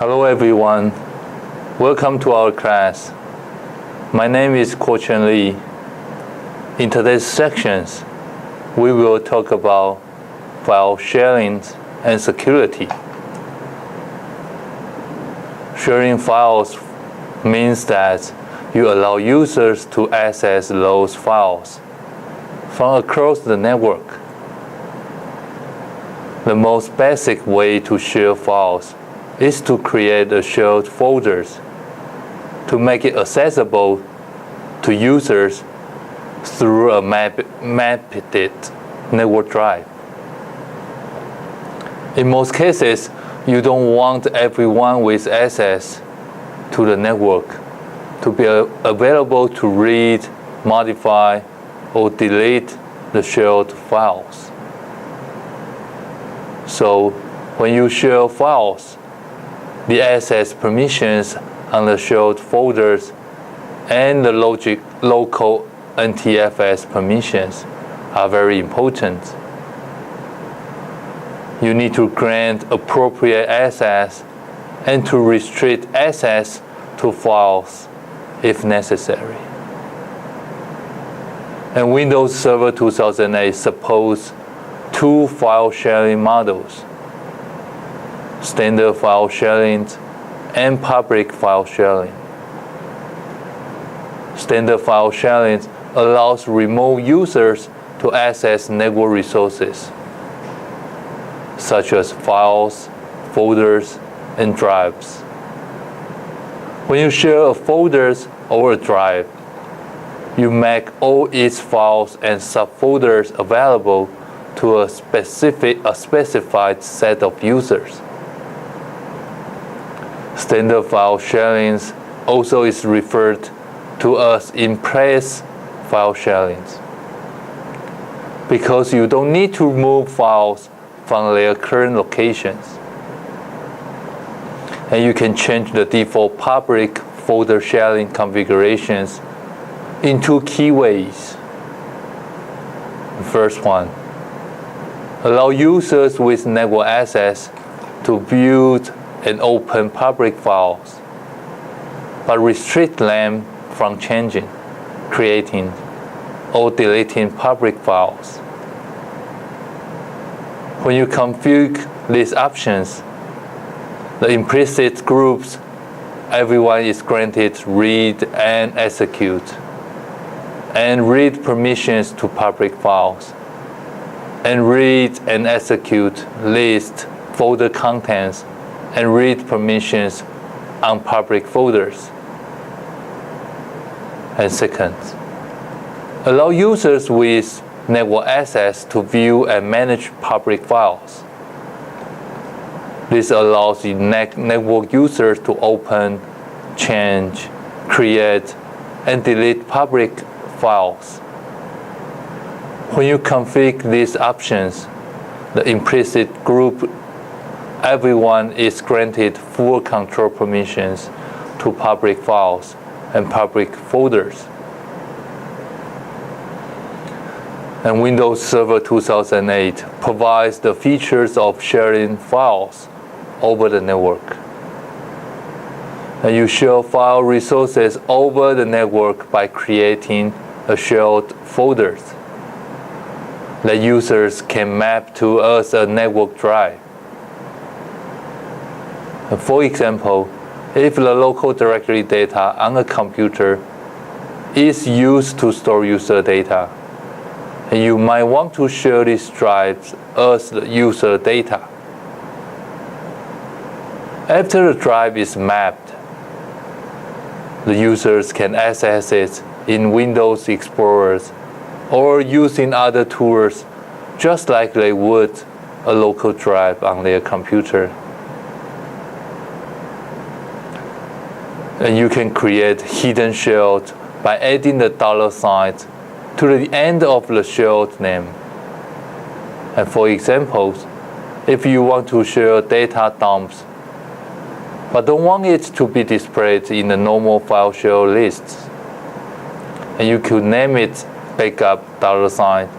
Hello everyone, welcome to our class. My name is Ko-Chen Lee. In today's sections, we will talk about file sharing and security. Sharing files means that you allow users to access those files from across the network. The most basic way to share files is to create a shared folders to make it accessible to users through a mapped network drive. In most cases, you don't want everyone with access to the network to be available to read, modify, or delete the shared files. So, when you share files, the access permissions on the shared folders and the local NTFS permissions are very important. You need to grant appropriate access and to restrict access to files if necessary. And Windows Server 2008 supports two file sharing models: standard file sharing and public file sharing. Standard file sharing allows remote users to access network resources, such as files, folders, and drives. When you share a folder or a drive, you make all its files and subfolders available to a specified set of users. Standard file sharing also is referred to as in-place file sharing, because you don't need to move files from their current locations. And you can change the default public folder sharing configurations in two key ways. The first one, allow users with network access to view and open public files, but restrict them from changing, creating, or deleting public files. When you configure these options, the implicit groups, everyone is granted read and execute, and read permissions to public files, and read and execute list folder contents, and read permissions on public folders. And second, allow users with network access to view and manage public files. This allows the network users to open, change, create, and delete public files. When you configure these options, the implicit group, everyone is granted full control permissions to public files and public folders. And Windows Server 2008 provides the features of sharing files over the network. And you share file resources over the network by creating a shared folders that users can map to as a network drive. For example, if the local directory data on a computer is used to store user data, and you might want to share these drives as the user data. After the drive is mapped, the users can access it in Windows Explorer or using other tools just like they would a local drive on their computer. And you can create hidden shield by adding the $sign to the end of the shield name. And for example, if you want to share data dumps, but don't want it to be displayed in the normal file share lists, and you could name it backup $sign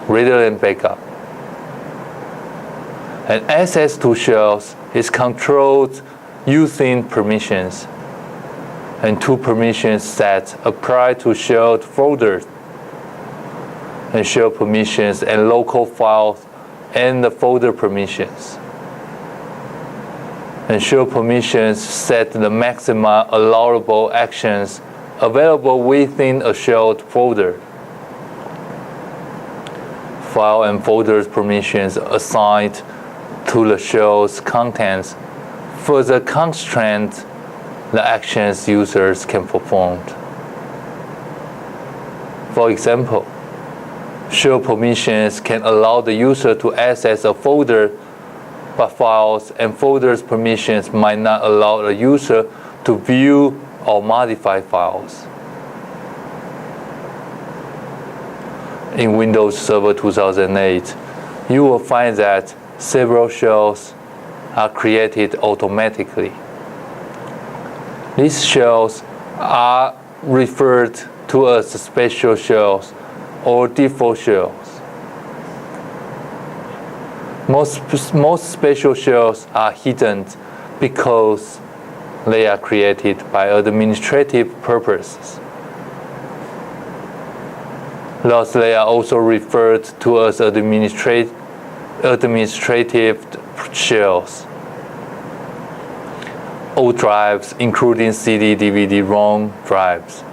rather than backup. And access to shares is controlled using permissions. And two permission sets apply to shared folders and shared permissions and local files and the folder permissions. And shared permissions set the maximum allowable actions available within a shared folder. File and folders permissions assigned to the shell's contents further constrain the actions users can perform. For example, shell permissions can allow the user to access a folder, but files and folders permissions might not allow the user to view or modify files. In Windows Server 2008, you will find that several shells are created automatically. These shells are referred to as special shells or default shells. Most special shells are hidden because they are created by administrative purposes. Thus, they are also referred to as administrative shells. All drives, including CD, DVD, ROM drives,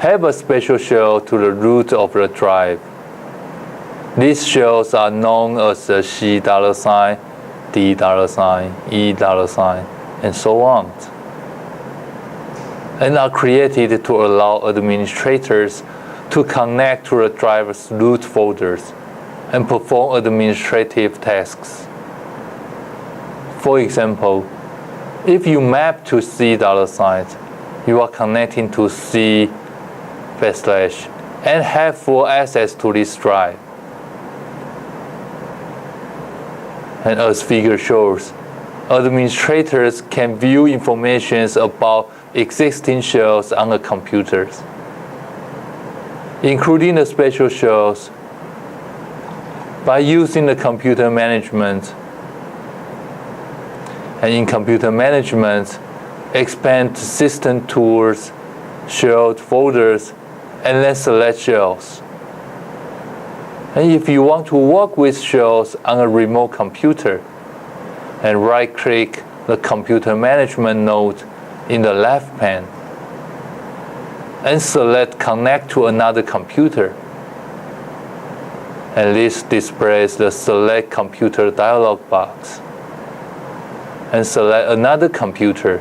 have a special shell to the root of the drive. These shells are known as the $, $, $E$, and so on, and are created to allow administrators to connect to the drive's root folders and perform administrative tasks. For example, if you map to C$, you are connecting to C/ and have full access to this drive. And as figure shows, administrators can view information about existing shells on the computers, including the special shells, by using the computer management. And in computer management, expand system tools, shared folders, and then select shells. And if you want to work with shells on a remote computer, and right-click the computer management node in the left pane, and select Connect to another computer. And this displays the Select Computer dialog box. And select another computer,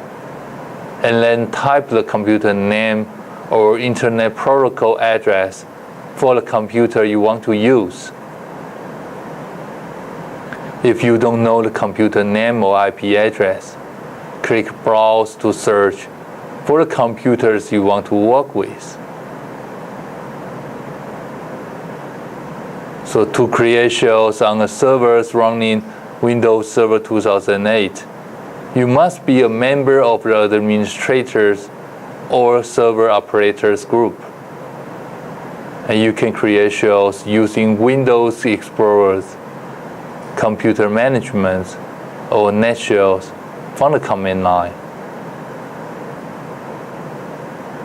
and then type the computer name or Internet Protocol address for the computer you want to use. If you don't know the computer name or IP address, click Browse to search for the computers you want to work with. So to create shells on the servers running Windows Server 2008, you must be a member of the administrators or server operators group. And you can create shells using Windows Explorer's computer management or net shells from the command line.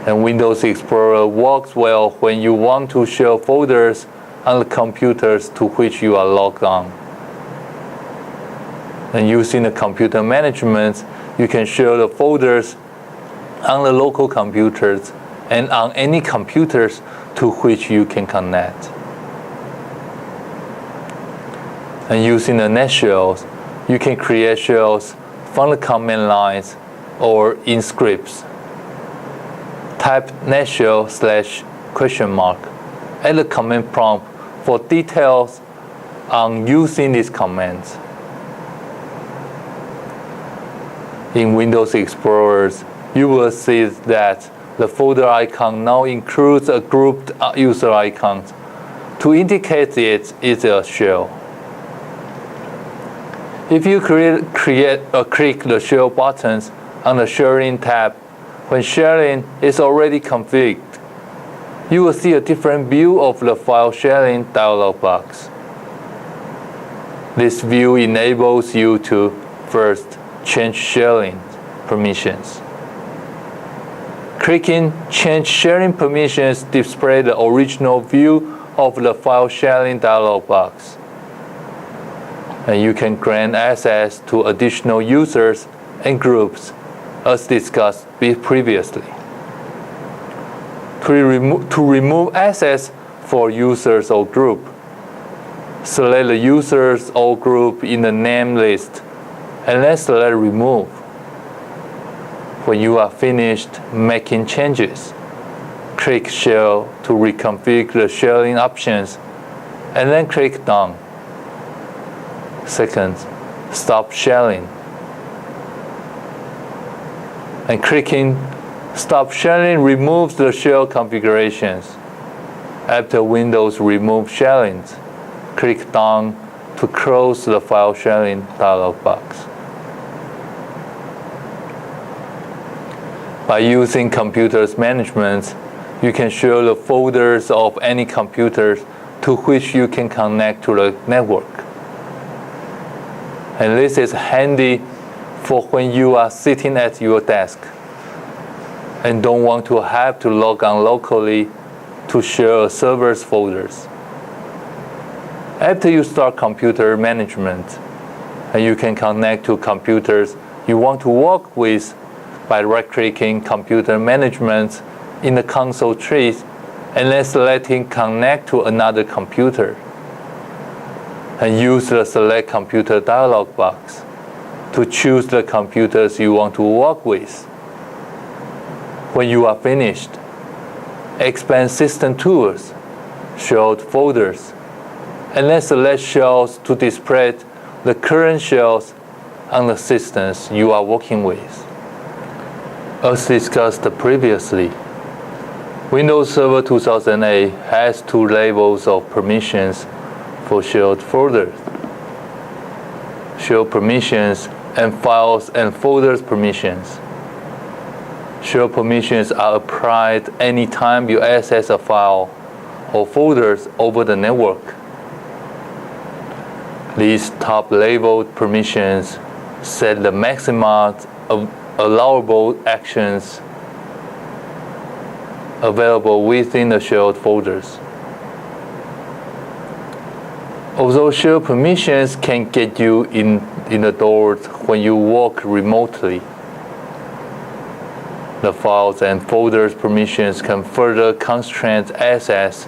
And Windows Explorer works well when you want to share folders on the computers to which you are logged on. And using the computer management, you can share the folders on the local computers and on any computers to which you can connect. And using the net shells, you can create shells from the command lines or in scripts. Type netshell / at the command prompt for details on using these commands. In Windows Explorer, you will see that the folder icon now includes a grouped user icon to indicate it is a shell. If you click the shell buttons on the sharing tab, when sharing is already configured, you will see a different view of the file sharing dialog box. This view enables you to first change sharing permissions. Clicking Change Sharing Permissions displays the original view of the file sharing dialog box. And you can grant access to additional users and groups as discussed previously. To remove access for users or group, select the users or group in the name list and then select Remove. When you are finished making changes, click Share to reconfigure the sharing options and then click Done. Second, Stop Sharing. And clicking Stop Sharing removes the share configurations. After Windows Remove Sharing, click Done to close the file sharing dialog box. By using computers management, you can share the folders of any computers to which you can connect to the network. And this is handy for when you are sitting at your desk and don't want to have to log on locally to share a server's folders. After you start computer management, and you can connect to computers you want to work with by right-clicking Computer Management in the console tree and then selecting Connect to another computer. And use the Select Computer dialog box to choose the computers you want to work with. When you are finished, expand System Tools, Shared Folders, and then select shells to display the current shells on the systems you are working with. As discussed previously, Windows Server 2008 has two levels of permissions for shared folders: shared permissions and files and folders permissions. Shared permissions are applied anytime you access a file or folders over the network. These top-level permissions set the maximum of allowable actions available within the shared folders. Although shared permissions can get you in the door when you work remotely, the files and folders permissions can further constrain access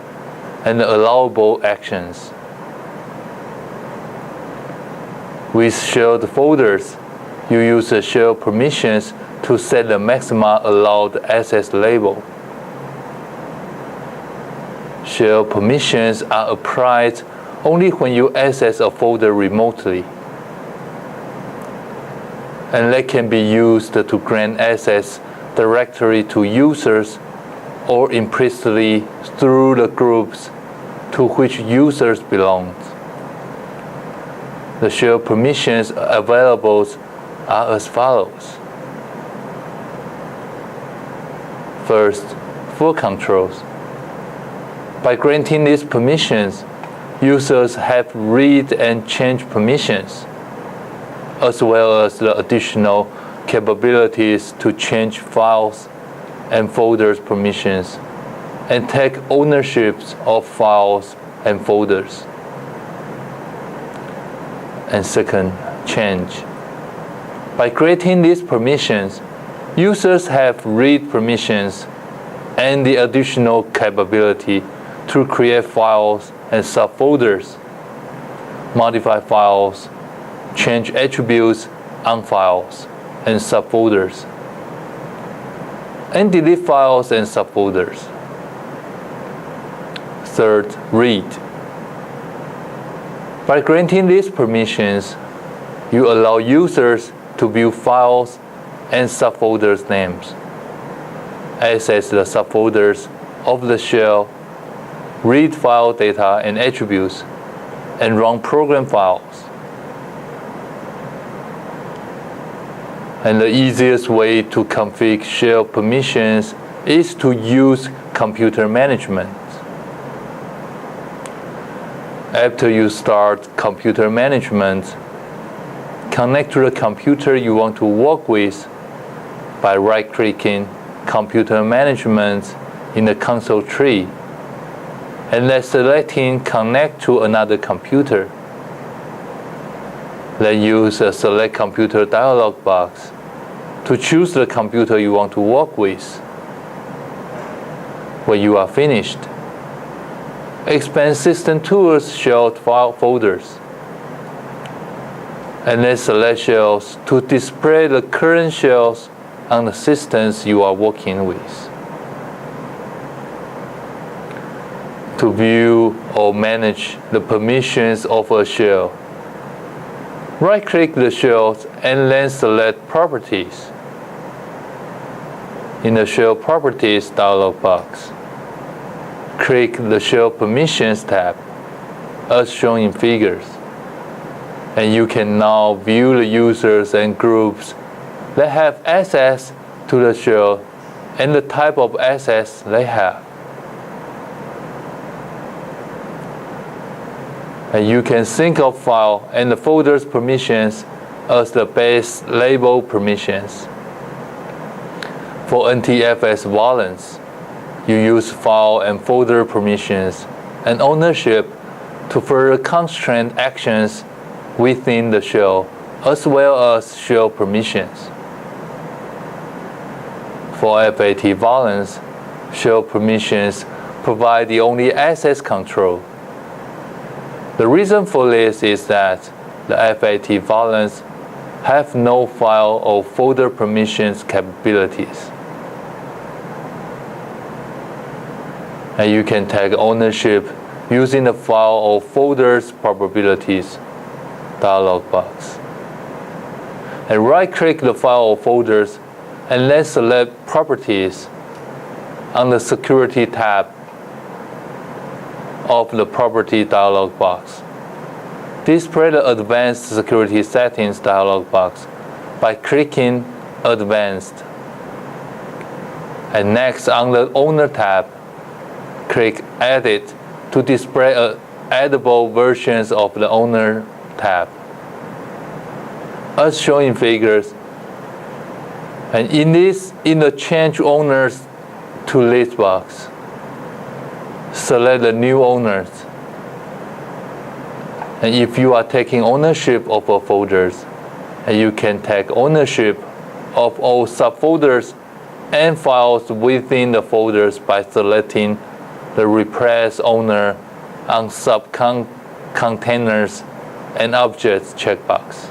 and allowable actions. With shared folders, you use the shared permissions to set the maximum allowed access level. Shared permissions are applied only when you access a folder remotely, and they can be used to grant access directly to users or implicitly through the groups to which users belong. The shared permissions available are as follows. First, full controls. By granting these permissions, users have read and change permissions, as well as the additional capabilities to change files and folders permissions and take ownership of files and folders. And second, change. By granting these permissions, users have read permissions and the additional capability to create files and subfolders, modify files, change attributes on files and subfolders, and delete files and subfolders. Third, read. By granting these permissions, you allow users to view files and subfolders names, access the subfolders of the shell, read file data and attributes, and run program files. And the easiest way to configure shell permissions is to use computer management. After you start computer management, connect to the computer you want to work with by right-clicking Computer Management in the console tree and then selecting Connect to another computer. Then use a Select Computer dialog box to choose the computer you want to work with. When you are finished, expand System Tools Shared File Folders, and then select shells to display the current shells on the systems you are working with. To view or manage the permissions of a shell, right-click the shells and then select Properties. In the Shell Properties dialog box, click the Shell Permissions tab, as shown in figures, and you can now view the users and groups that have access to the shell and the type of access they have. And you can sync up file and the folder's permissions as the base label permissions. For NTFS balance, you use file and folder permissions and ownership to further constrain actions within the shell, as well as shell permissions. For FAT balance, shell permissions provide the only access control. The reason for this is that the FAT balance have no file or folder permissions capabilities. And you can take ownership using the file or folders probabilities dialog box. And right-click the file or folders and then select Properties on the Security tab of the Property dialog box. Display the Advanced Security Settings dialog box by clicking Advanced. And next, on the Owner tab, click Edit to display editable versions of the Owner tab, as shown in figures. And in the Change Owners to List box, select the new owners. And if you are taking ownership of a folders, and you can take ownership of all subfolders and files within the folders by selecting the Replace Owner on Containers and Objects checkbox.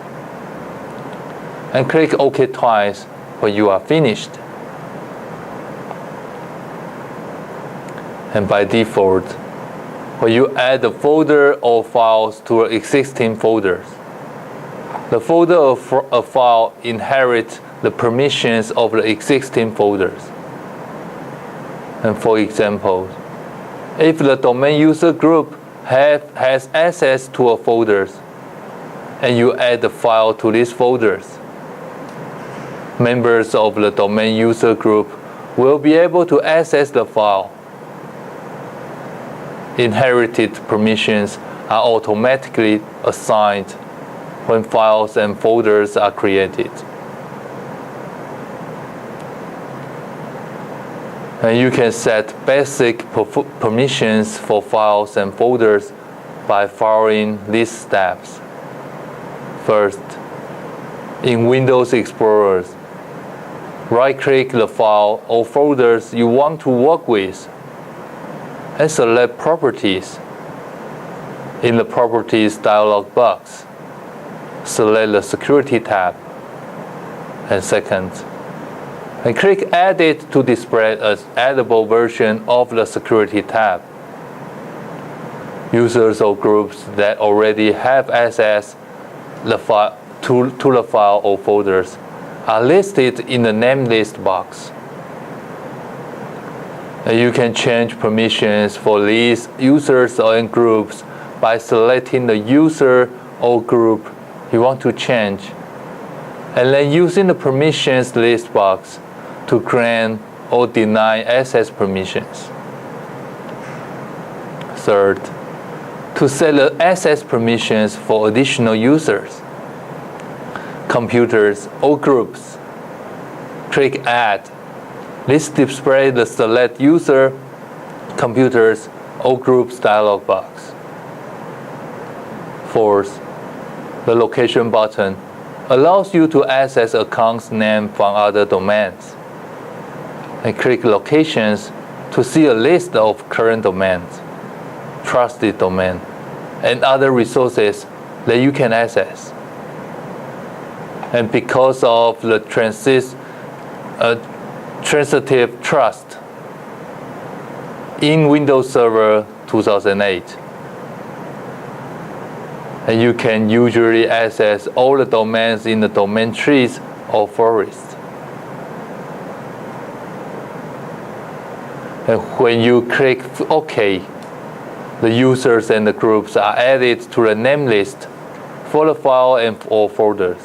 And click OK twice when you are finished. And by default, when you add a folder or files to existing folders, the folder or a file inherits the permissions of the existing folders. And for example, if the domain user group has access to a folders, and you add the file to these folders, members of the domain user group will be able to access the file. Inherited permissions are automatically assigned when files and folders are created. And you can set basic permissions for files and folders by following these steps. First, in Windows Explorer, right-click the file or folders you want to work with and select Properties. In the Properties dialog box, select the Security tab. And second, and click Edit to display an editable version of the Security tab. Users or groups that already have access to the file or folders are listed in the Name List box. And you can change permissions for these users and groups by selecting the user or group you want to change, and then using the Permissions list box to grant or deny access permissions. Third, to set the access permissions for additional users, computers, or groups, Click Add. This displays the Select User, Computers, or Groups dialog box. Fourth, the Location button allows you to access accounts named from other domains. And click Locations to see a list of current domains, trusted domain, and other resources that you can access. And because of the transitive trust in Windows Server 2008, and you can usually access all the domains in the domain trees or forest. And when you click OK, the users and the groups are added to the name list for the file and or folders.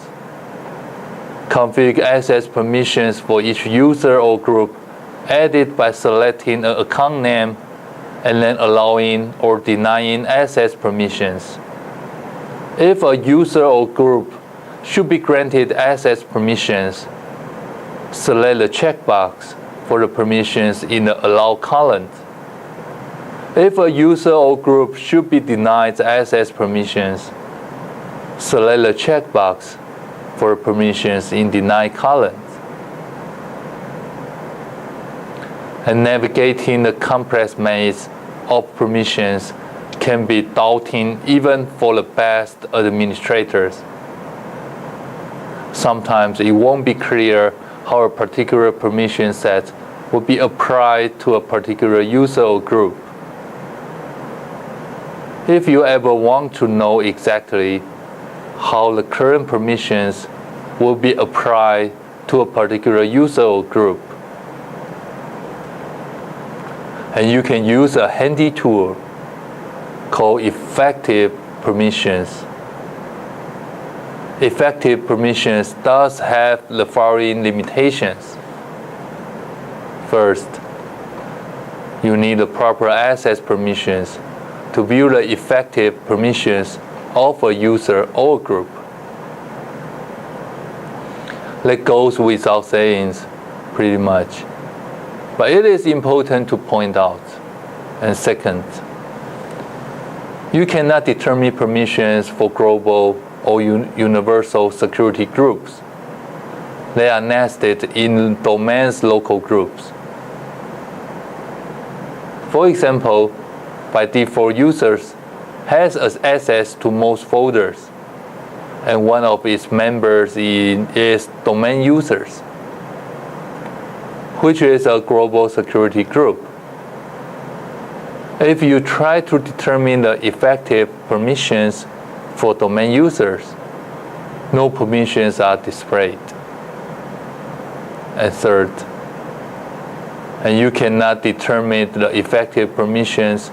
Configure access permissions for each user or group added by selecting an account name and then allowing or denying access permissions. If a user or group should be granted access permissions, select the checkbox for the permissions in the Allow column. If a user or group should be denied access permissions, select the checkbox for permissions in Deny column. And navigating the complex maze of permissions can be daunting even for the best administrators. Sometimes it won't be clear how a particular permission set will be applied to a particular user or group. If you ever want to know exactly how the current permissions will be applied to a particular user or group, and you can use a handy tool called Effective Permissions. Effective permissions does have the following limitations. First, you need the proper access permissions to view the effective permissions of a user or group. That goes without saying, pretty much. But it is important to point out. And second, you cannot determine permissions for global or universal security groups. They are nested in domains local groups. For example, by default, users has access to most folders, and one of its members is domain users, which is a global security group. If you try to determine the effective permissions for domain users, no permissions are displayed. And third, and you cannot determine the effective permissions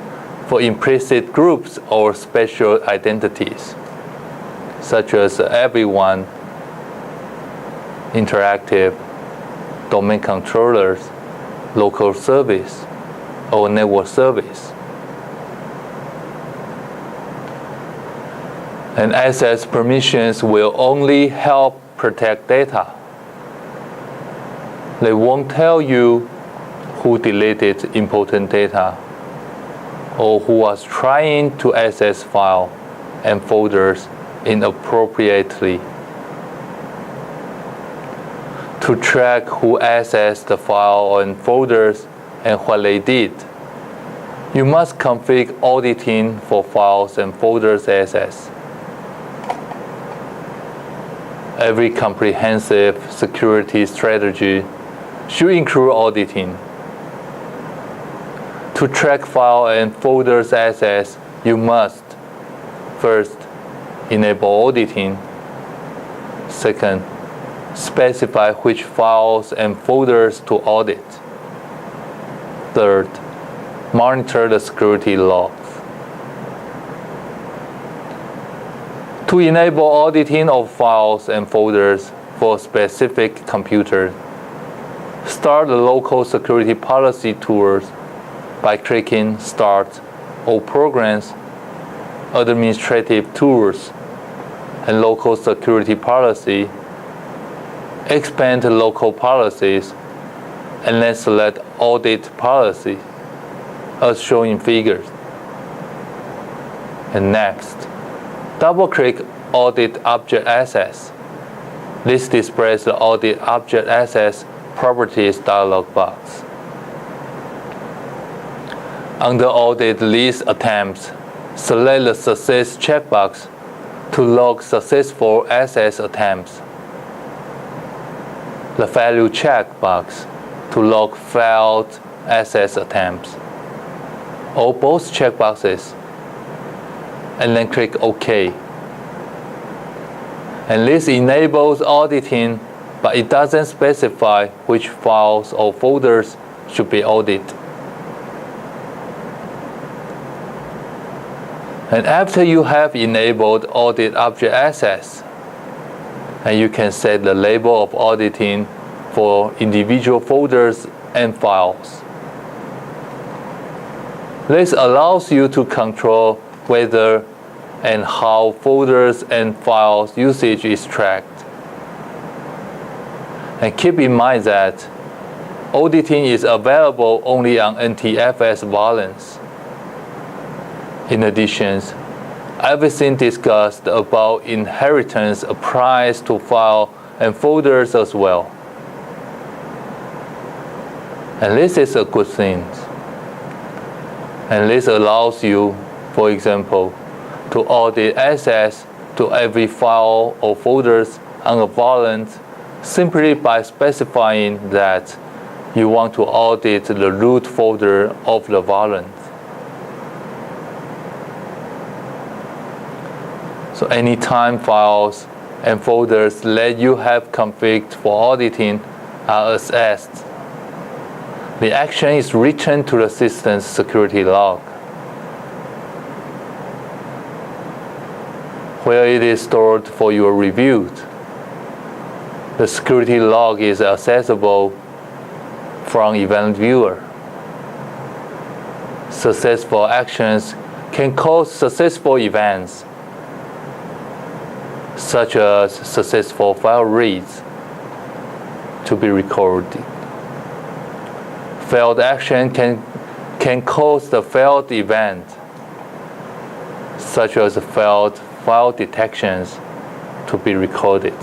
for implicit groups or special identities, such as everyone, interactive, domain controllers, local service, or network service. And access permissions will only help protect data. They won't tell you who deleted important data or who was trying to access files and folders inappropriately. To track who accessed the file and folders and what they did, you must configure auditing for files and folders access. Every comprehensive security strategy should include auditing. To track file and folders access, you must first enable auditing. Second, specify which files and folders to audit. Third, monitor the security logs. To enable auditing of files and folders for a specific computer, start the local security policy tools by clicking Start All Programs, Administrative Tools, and Local Security Policy, expand local policies, and then select Audit Policy, as shown in figures. And next, double-click Audit Object Access. This displays the Audit Object Access Properties dialog box. Under Audit List Attempts, select the Success checkbox to log successful access attempts, the Value checkbox to log failed access attempts, or both checkboxes, and then click OK. And this enables auditing, but it doesn't specify which files or folders should be audited. And after you have enabled Audit Object Access, and you can set the label of auditing for individual folders and files. This allows you to control whether and how folders and files usage is tracked. And keep in mind that auditing is available only on NTFS volumes. In addition, everything discussed about inheritance applies to file and folders as well. And this is a good thing. And this allows you, for example, to audit access to every file or folders on a volume simply by specifying that you want to audit the root folder of the volume. So anytime files and folders that you have configured for auditing are accessed, the action is returned to the system's security log, where it is stored for your review. The security log is accessible from Event Viewer. Successful actions can cause successful events, such as successful file reads, to be recorded. Failed action can cause the failed event, such as failed file detections, to be recorded.